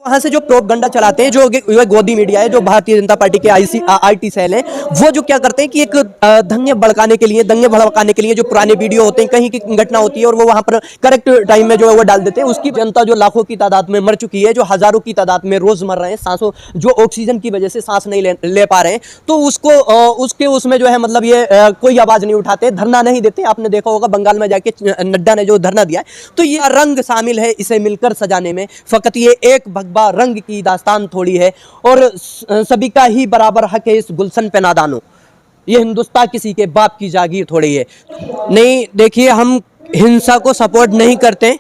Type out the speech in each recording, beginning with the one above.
वहां से जो प्रोपगंडा चलाते हैं, जो गोदी मीडिया है, जो भारतीय जनता पार्टी के आईटी सेल है, वो जो क्या करते हैं कि एक दंगे भड़काने के लिए, दंगे भड़काने के लिए जो पुराने वीडियो होते हैं, कहीं की घटना होती है और वो वहां पर करेक्ट टाइम में जो है वो डाल देते हैं। उसकी जनता जो लाखों की तादाद में मर चुकी है, जो हजारों की तादाद में रोज मर रहे हैं, सांसों जो ऑक्सीजन की वजह से सांस नहीं ले पा रहे हैं, तो उसके उसमें जो है मतलब ये कोई आवाज नहीं उठाते, धरना नहीं देते। आपने देखा होगा बंगाल में जाके नड्डा ने जो धरना दिया है, तो ये रंग शामिल है इसे मिलकर सजाने में। फकत ये एक भगवा रंग की दास्तान थोड़ी है और सभी का ही बराबर हक है इस गुलशन पे नादानो। ये हिंदुस्तान किसी के बाप की जागीर थोड़ी है। नहीं, देखिए, हम हिंसा को सपोर्ट नहीं करते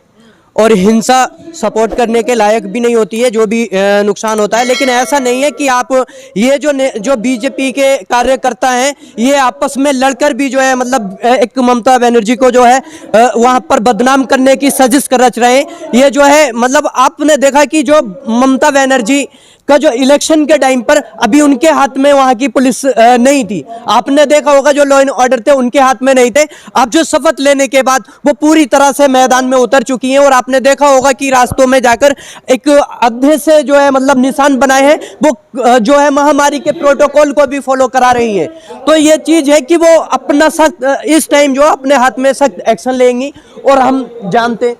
और हिंसा सपोर्ट करने के लायक भी नहीं होती है, जो भी नुकसान होता है। लेकिन ऐसा नहीं है कि आप ये जो बीजेपी के कार्यकर्ता हैं, ये आपस में लड़कर भी जो है मतलब एक ममता बनर्जी को जो है वहां पर बदनाम करने की साजिश कर रच रहे हैं। ये जो है मतलब आपने देखा कि जो ममता बनर्जी का जो इलेक्शन के टाइम पर अभी उनके हाथ में वहां की पुलिस नहीं थी। आपने देखा होगा जो लॉ एंड ऑर्डर थे उनके हाथ में नहीं थे। अब जो शपथ लेने के बाद वो पूरी तरह से मैदान में उतर चुकी हैं और आपने देखा होगा कि रास्तों में जाकर एक आधे से जो है मतलब निशान बनाए हैं, वो जो है महामारी के प्रोटोकॉल को भी फॉलो करा रही है। तो ये चीज है कि वो अपना सख्त इस टाइम जो अपने हाथ में सख्त एक्शन लेंगी और हम जानते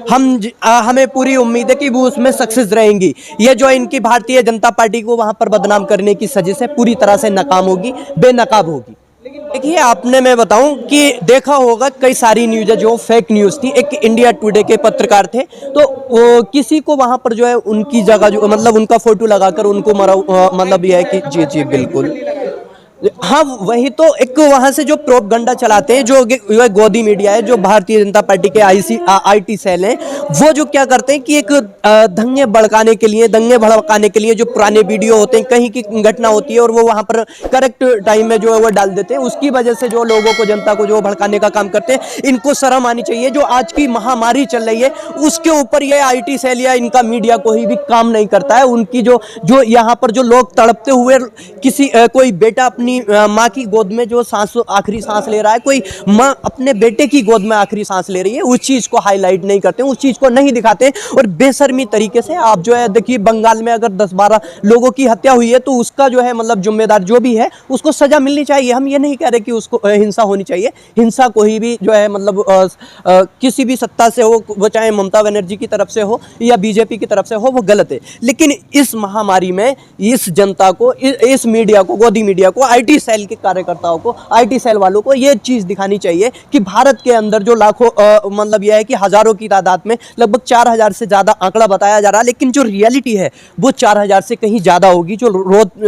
हमें पूरी उम्मीद है कि वो उसमें सक्सेस रहेंगी। ये जो इनकी भारतीय जनता पार्टी को वहां पर बदनाम करने की साजिश है, पूरी तरह से नाकाम होगी, बेनकाब होगी। देखिए, आपने मैं बताऊं कि देखा होगा कई सारी न्यूज़ जो फेक न्यूज़ थी। एक इंडिया टुडे के पत्रकार थे, तो वो किसी को वहां पर जो है उनकी जगह जो मतलब उनका फोटो लगाकर उनको मतलब यह है कि जी जी बिल्कुल, हाँ वही तो। एक वहां से जो प्रोपगंडा चलाते हैं, जो गोदी मीडिया है, जो भारतीय जनता पार्टी के आईटी सेल है, वो जो क्या करते हैं कि एक दंगे भड़काने के लिए, दंगे भड़काने के लिए जो पुराने वीडियो होते हैं, कहीं की घटना होती है और वो वहां पर करेक्ट टाइम में जो है वो डाल देते हैं। उसकी वजह से जो लोगों को, जनता को जो भड़काने का काम करते हैं, इनको शर्म आनी चाहिए। जो आज की महामारी चल रही है उसके ऊपर ये आईटी सेल या इनका मीडिया कोई भी काम नहीं करता है। उनकी जो यहाँ पर जो लोग तड़पते हुए, किसी कोई बेटा अपनी माँ की गोद में जो आखिरी सांस ले रहा है, कोई माँ अपने बेटे की गोद में आखिरी सांस ले रही है, उस चीज को हाईलाइट नहीं करते, उस चीज को नहीं दिखाते। और बेशर्मी तरीके से आप जो है देखिए, बंगाल में अगर 10-12 लोगों की हत्या हुई है तो उसका जो है मतलब जिम्मेदार जो भी है उसको सजा मिलनी चाहिए। हम ये नहीं कह रहे कि उसको हिंसा होनी चाहिए। हिंसा कोई भी जो है मतलब किसी भी सत्ता से हो, वो चाहे ममता बनर्जी की तरफ से हो या बीजेपी की तरफ से हो, वो गलत है। लेकिन इस महामारी में इस जनता को, इस मीडिया को, गोदी मीडिया को, आईटी सेल के कार्यकर्ताओं को, आईटी सेल वालों को ये चीज दिखानी चाहिए कि भारत के अंदर जो लाखों मतलब यह है कि हजारों की तादाद में, लगभग 4000 से ज्यादा आंकड़ा बताया जा रहा है, लेकिन जो रियलिटी है वो 4000 से कहीं ज्यादा होगी। जो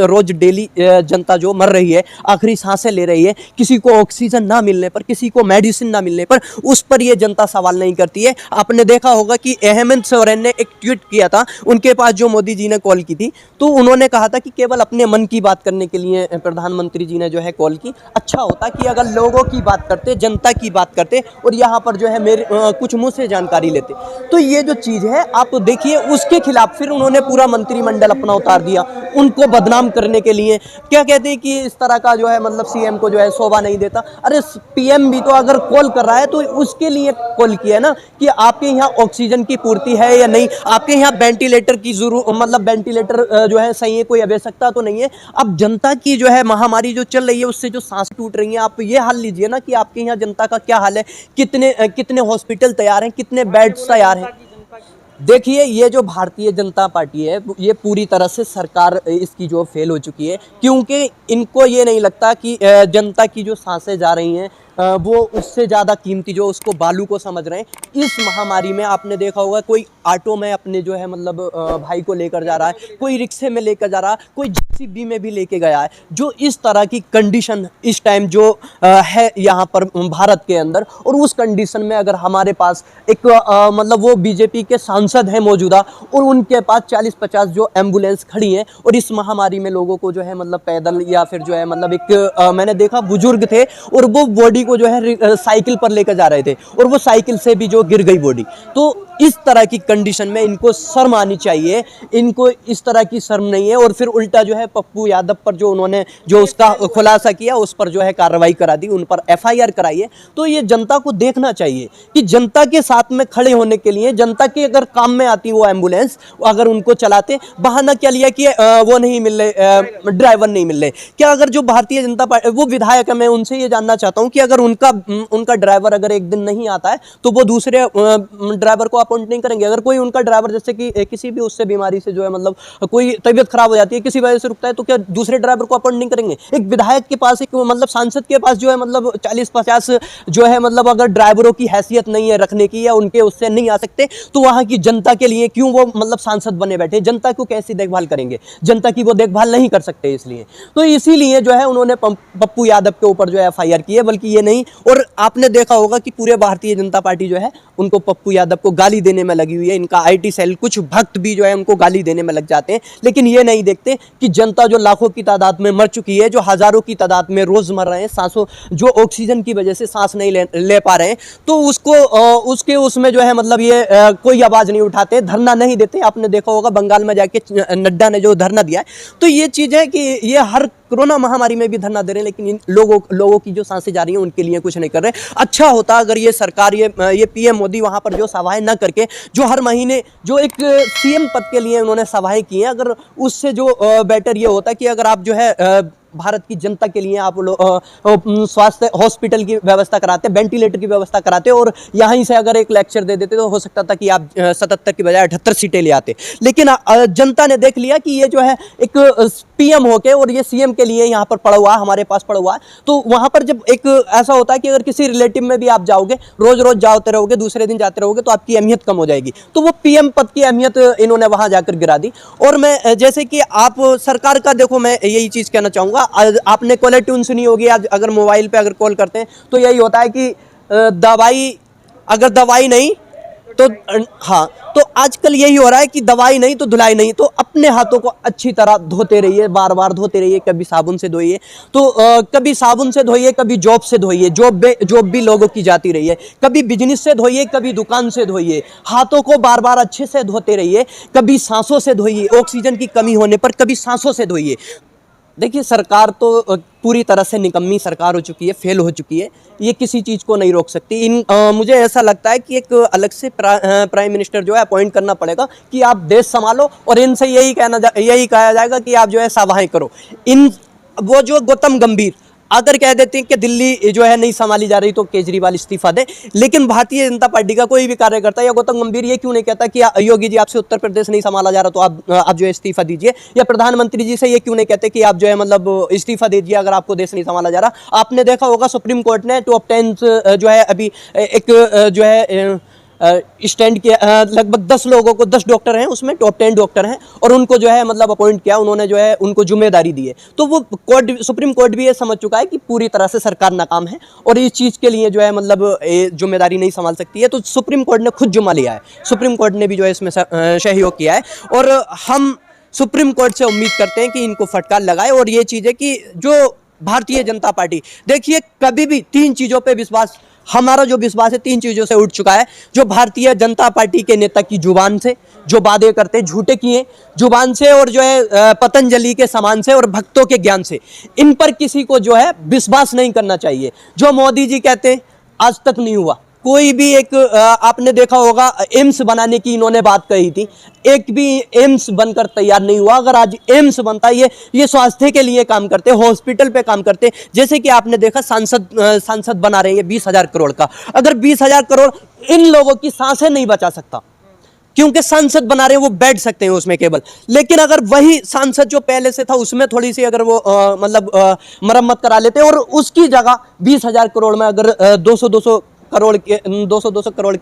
रोज डेली जनता जो मर रही है, आखिरी सांसें ले रही है, किसी को ऑक्सीजन ना मिलने पर, किसी को मेडिसिन ना मिलने पर, उस पर यह जनता सवाल नहीं करती है। आपने देखा होगा कि हेमंत सोरेन ने एक ट्वीट किया था, उनके पास जो मोदी जी ने कॉल की थी, तो उन्होंने कहा था कि केवल अपने मन की बात करने के लिए प्रधानमंत्री जी ने जो है कॉल की। अच्छा होता कि अगर लोगों की बात करते, जनता की बात करते और यहाँ पर जो है मेरे कुछ मुंह से जानकारी लेते। तो ये जो चीज है आप देखिए, उसके खिलाफ फिर उन्होंने पूरा मंत्रिमंडल अपना उतार दिया उनको बदनाम करने के लिए। क्या कहते हैं कि इस तरह का जो है मतलब सीएम को जो है शोभा नहीं देता। अरे पीएम भी तो अगर कॉल कर रहा है तो उसके लिए कॉल किया है ना कि आपके यहाँ ऑक्सीजन की पूर्ति है या नहीं, आपके यहाँ वेंटिलेटर की जरूरत, मतलब वेंटिलेटर जो है सही है, कोई आवश्यकता तो नहीं है। अब जनता की जो है महामारी जो चल रही है उससे जो सांस टूट रही है, आप ये हाल लीजिए ना कि आपके यहाँ जनता का क्या हाल है, कितने हॉस्पिटल तैयार हैं, कितने बेड्स तैयार हैं। देखिए, ये जो भारतीय जनता पार्टी है ये पूरी तरह से सरकार इसकी जो फेल हो चुकी है, क्योंकि इनको ये नहीं लगता कि जनता की जो सांसें जा रही हैं वो उससे ज़्यादा कीमती जो उसको बालू को समझ रहे हैं। इस महामारी में आपने देखा होगा कोई ऑटो में अपने जो है मतलब भाई को लेकर जा रहा है, कोई रिक्शे में लेकर जा रहा है, कोई जेसीबी में भी लेके गया है। जो इस तरह की कंडीशन इस टाइम जो है यहाँ पर भारत के अंदर, और उस कंडीशन में अगर हमारे पास एक मतलब वो बीजेपी के सांसद हैं मौजूदा और उनके पास 40-50 जो एम्बुलेंस खड़ी हैं और इस महामारी में लोगों को जो है मतलब पैदल या फिर जो है मतलब एक मैंने देखा बुजुर्ग थे और वो बॉडी को जो है साइकिल पर लेकर जा रहे थे और वो साइकिल से भी जो गिर गई बॉडी। तो इस तरह की कंडीशन में इनको शर्म आनी चाहिए, इनको इस तरह की शर्म नहीं है। और फिर उल्टा जो है पप्पू यादव पर जो उन्होंने जो उसका खुलासा किया उस पर जो है कार्रवाई करा दी, उन पर एफआईआर कराई है। तो ये जनता को देखना चाहिए कि जनता के साथ में खड़े होने के लिए, जनता के अगर काम में आती वो एम्बुलेंस, अगर उनको चलाते, बहाना क्या लिया कि वो नहीं मिल रहे, ड्राइवर नहीं मिल रहे। क्या अगर जो भारतीय जनता पार्टी वो विधायक है, मैं उनसे ये जानना चाहता हूं कि अगर उनका ड्राइवर अगर एक दिन नहीं आता है तो वो दूसरे ड्राइवर को अपॉइंट नहीं करेंगे? अगर कोई उनका ड्राइवर जैसे कि किसी भी उससे बीमारी से जो है मतलब कोई तबीयत खराब हो जाती है, किसी वजह से रुकता है, तो क्या दूसरे ड्राइवर को अपॉइंट नहीं करेंगे? एक विधायक के पास, एक मतलब सांसद के पास जो है मतलब 40-50 जो है मतलब अगर ड्राइवरों की हैसियत नहीं है रखने की, या उनके उससे नहीं आ सकते, तो वहां की जनता के लिए क्यों वो मतलब सांसद बने बैठे? जनता को कैसी देखभाल करेंगे? जनता की वो देखभाल नहीं कर सकते। इसलिए तो इसीलिए जो है उन्होंने पप्पू यादव के ऊपर जो है एफआईआर की है, बल्कि ये नहीं। और आपने देखा होगा कि पूरे भारतीय जनता पार्टी जो है उनको पप्पू यादव को गाली देने में लगी हुई है। इनका आईटी सेल, कुछ भक्त भी जो है उनको गाली देने में लग जाते हैं, लेकिन ये नहीं देखते कि जनता जो लाखों की तादाद में मर चुकी है, जो हजारों की तादाद में रोज मर रहे हैं, सांसों जो ऑक्सीजन की वजह से सांस नहीं ले पा रहे हैं, तो उसको उसके उसमें जो है मतलब ये कोई आवाज नहीं उठाते, धरना नहीं देते। आपने देखा होगा बंगाल में जाके नड्डा ने जो धरना दिया है, तो ये चीज है कि ये हर कोरोना महामारी में भी धरना दे रहे हैं, लेकिन इन लोगों की जो सांसें जा रही हैं उनके लिए कुछ नहीं कर रहे। अच्छा होता अगर ये सरकार, ये पीएम मोदी वहां पर जो सभाएं न करके, जो हर महीने जो एक सीएम पद के लिए उन्होंने सभाएं की हैं, अगर उससे जो बेटर ये होता कि अगर आप जो है भारत की जनता के लिए आप स्वास्थ्य हॉस्पिटल की व्यवस्था कराते, वेंटिलेटर की व्यवस्था कराते, और यहीं से अगर एक लेक्चर दे देते तो हो सकता था कि आप 77 की बजाय 78 सीटें ले आते। लेकिन जनता ने देख लिया कि ये जो है एक पीएम होके और ये सीएम के लिए यहाँ पर पड़ा हुआ है, हमारे पास पड़ा हुआ है। तो वहाँ पर जब एक ऐसा होता है कि अगर किसी रिलेटिव में भी आप जाओगे, रोज रोज जाते रहोगे, दूसरे दिन जाते रहोगे, तो आपकी अहमियत कम हो जाएगी। तो वो पीएम पद की अहमियत इन्होंने वहाँ जाकर गिरा दी। और मैं जैसे कि आप सरकार का देखो, मैं यही चीज़ कहना चाहूँगा, आपने कॉलर ट्यून सुनी होगी, आज अगर मोबाइल पे अगर कॉल करते हैं तो यही होता है कि दवाई नहीं तो हाँ, तो आजकल यही हो रहा है कि दवाई नहीं तो धुलाई नहीं। तो अपने हाथों को अच्छी तरह धोते रहिए, बार बार धोते रहिए, कभी साबुन से धोइए, तो कभी साबुन से धोइए, कभी जॉब से धोइए, जॉब भी लोगों की जाती रही है, कभी बिजनेस से धोइए, कभी दुकान से धोइए, हाथों को बार बार अच्छे से धोते रहिए, कभी सांसों से धोइए, ऑक्सीजन की कमी होने पर कभी सांसों से धोइए। देखिए, सरकार तो पूरी तरह से निकम्मी सरकार हो चुकी है, फेल हो चुकी है, ये किसी चीज़ को नहीं रोक सकती। मुझे ऐसा लगता है कि एक अलग से प्राइम मिनिस्टर जो है अपॉइंट करना पड़ेगा कि आप देश संभालो, और इनसे यही कहा जाएगा कि आप जो है सभाएं करो। वो जो गौतम गंभीर अगर कह देते हैं कि दिल्ली जो है नहीं संभाली जा रही तो केजरीवाल इस्तीफा दे, लेकिन भारतीय जनता पार्टी का कोई भी कार्यकर्ता या गौतम गंभीर ये क्यों नहीं कहता कि योगी जी आपसे उत्तर प्रदेश नहीं संभाला जा रहा तो आप जो है इस्तीफा दीजिए, या प्रधानमंत्री जी से ये क्यों नहीं कहते कि आप जो है मतलब इस्तीफा दीजिए अगर आपको देश नहीं संभाला जा रहा। आपने देखा होगा सुप्रीम कोर्ट ने टॉप 10 जो है अभी एक जो है स्टैंड किया, लगभग 10 लोगों को, 10 डॉक्टर हैं उसमें, टॉप 10 डॉक्टर हैं, और उनको जो है मतलब अपॉइंट किया, उन्होंने जो है उनको जिम्मेदारी दी है। तो वो सुप्रीम कोर्ट भी ये समझ चुका है कि पूरी तरह से सरकार नाकाम है और इस चीज़ के लिए जो है मतलब जिम्मेदारी नहीं संभाल सकती है। तो सुप्रीम कोर्ट ने खुद जुम्मा लिया है, सुप्रीम कोर्ट ने भी जो है इसमें सहयोग किया है, और हम सुप्रीम कोर्ट से उम्मीद करते हैं कि इनको फटकार लगाए। और ये चीज़ है कि जो भारतीय जनता पार्टी, देखिए कभी भी 3 चीज़ों पे विश्वास, हमारा जो विश्वास है 3 चीज़ों से उठ चुका है। जो भारतीय जनता पार्टी के नेता की जुबान से जो वादे करते झूठे किए जुबान से, और जो है पतंजलि के सामान से, और भक्तों के ज्ञान से, इन पर किसी को जो है विश्वास नहीं करना चाहिए। जो मोदी जी कहते हैं आज तक नहीं हुआ। कोई भी एक आपने देखा होगा एम्स बनाने की इन्होंने बात कही थी, एक भी एम्स बनकर तैयार नहीं हुआ। अगर आज एम्स बनता, ये स्वास्थ्य के लिए काम करते, हॉस्पिटल पे काम करते, जैसे कि आपने देखा सांसद बना रहे हैं 20,000 करोड़ का। अगर 20,000 करोड़ इन लोगों की सांसें नहीं बचा सकता, क्योंकि सांसद बना रहे हैं, वो बैठ सकते हैं उसमें केवल। लेकिन अगर वही सांसद जो पहले से था उसमें थोड़ी सी अगर वो मरम्मत करा लेते, और उसकी जगह 20,000 करोड़ में अगर 200 करोड़ के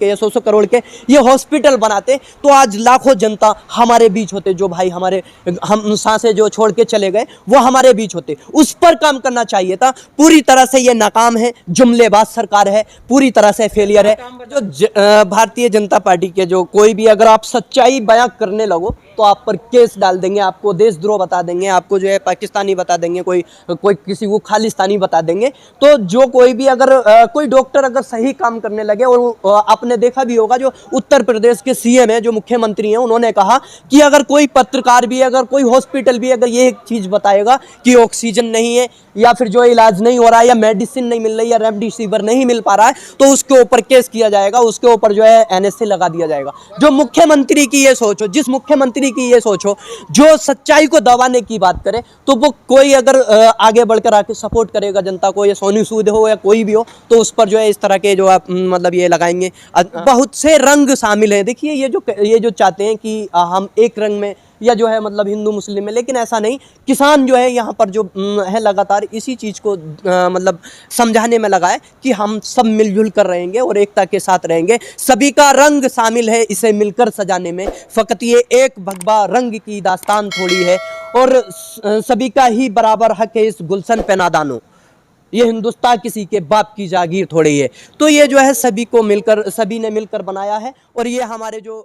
या 100 करोड़ के ये हॉस्पिटल बनाते, तो आज लाखों जनता हमारे बीच होते, जो भाई हम सांसें जो छोड़ के चले गए वो हमारे बीच होते। उस पर काम करना चाहिए था। पूरी तरह से ये नाकाम है, जुमलेबाज सरकार है, पूरी तरह से फेलियर है। जो भारतीय जनता पार्टी के जो कोई भी, अगर आप सच्चाई बयां करने लगो तो आप पर केस डाल देंगे, आपको देशद्रोह बता देंगे, आपको जो है पाकिस्तानी बता देंगे, कोई किसी को खालिस्तानी बता देंगे। तो जो कोई भी अगर कोई डॉक्टर अगर सही काम करने लगे। और आपने देखा भी होगा जो उत्तर प्रदेश के सीएम है, जो मुख्यमंत्री हैं, उन्होंने कहा कि अगर कोई पत्रकार भी, अगर कोई हॉस्पिटल भी अगर ये एक चीज़ बताएगा कि ऑक्सीजन नहीं है या फिर जो इलाज नहीं हो रहा है या मेडिसिन नहीं मिल रही या रेमडेसिविर नहीं मिल पा रहा है, तो उसके ऊपर केस किया जाएगा, उसके ऊपर जो है एनएसए लगा दिया जाएगा। जो मुख्यमंत्री की ये सोच हो, जिस मुख्यमंत्री की ये सोच हो, जो सच्चाई को दबाने की बात करे, तो वो कोई अगर आगे बढ़कर आके सपोर्ट करेगा जनता को, या सोनू सूद हो या कोई भी हो, तो उस पर जो है इस तरह के जो आप मतलब ये लगाएंगे। बहुत से रंग शामिल हैं। देखिए ये जो चाहते हैं कि हम एक रंग में या जो है मतलब हिंदू मुस्लिम में, लेकिन ऐसा नहीं। किसान जो है यहाँ पर जो है लगातार इसी चीज़ को मतलब समझाने में लगा है कि हम सब मिलजुल कर रहेंगे और एकता के साथ रहेंगे। सभी का रंग शामिल है इसे मिलकर सजाने में, फ़कत ये एक भगवा रंग की दास्तान थोड़ी है, और सभी का ही बराबर हक है इस गुलशन पे नादानो। ये हिंदुस्तान किसी के बाप की जागीर थोड़ी है। तो ये जो है सभी ने मिलकर बनाया है, और ये हमारे जो